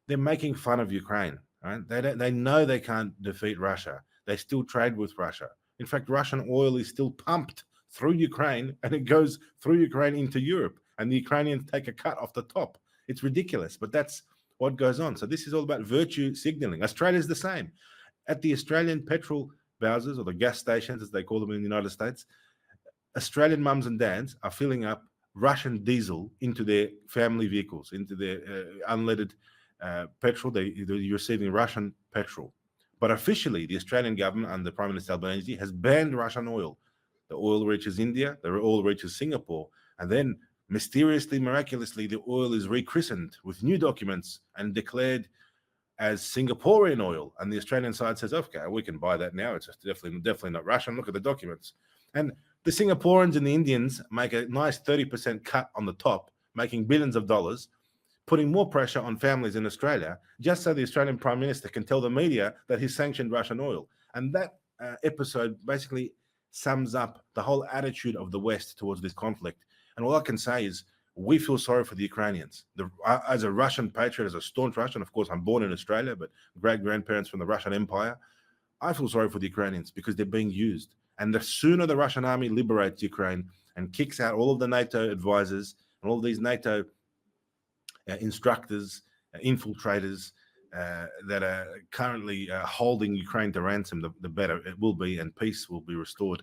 they're making fun of Ukraine. Right? They know they can't defeat Russia. They still trade with Russia. In fact, Russian oil is still pumped through Ukraine, and it goes through Ukraine into Europe, and the Ukrainians take a cut off the top. It's ridiculous, but that's what goes on. So this is all about virtue signaling. Australia's the same. At the Australian petrol bowsers, or the gas stations as they call them in the United States, Australian mums and dads are filling up Russian diesel into their family vehicles, into their unleaded petrol. They're receiving Russian petrol. But officially, the Australian government under Prime Minister Albanese has banned Russian oil. The oil reaches India, the oil reaches Singapore, and then mysteriously, miraculously, the oil is rechristened with new documents and declared as Singaporean oil. And the Australian side says, okay, we can buy that now. It's definitely not Russian. Look at the documents. And the Singaporeans and the Indians make a nice 30% cut on the top, making billions of dollars, putting more pressure on families in Australia, just so the Australian Prime Minister can tell the media that he's sanctioned Russian oil. And that episode basically sums up the whole attitude of the West towards this conflict. And all I can say is we feel sorry for the Ukrainians. As a Russian patriot, as a staunch Russian, of course, I'm born in Australia, but great-grandparents from the Russian Empire, I feel sorry for the Ukrainians because they're being used. And the sooner the Russian army liberates Ukraine and kicks out all of the NATO advisors and all of these NATO instructors, infiltrators that are currently holding Ukraine to ransom, the better it will be, and peace will be restored.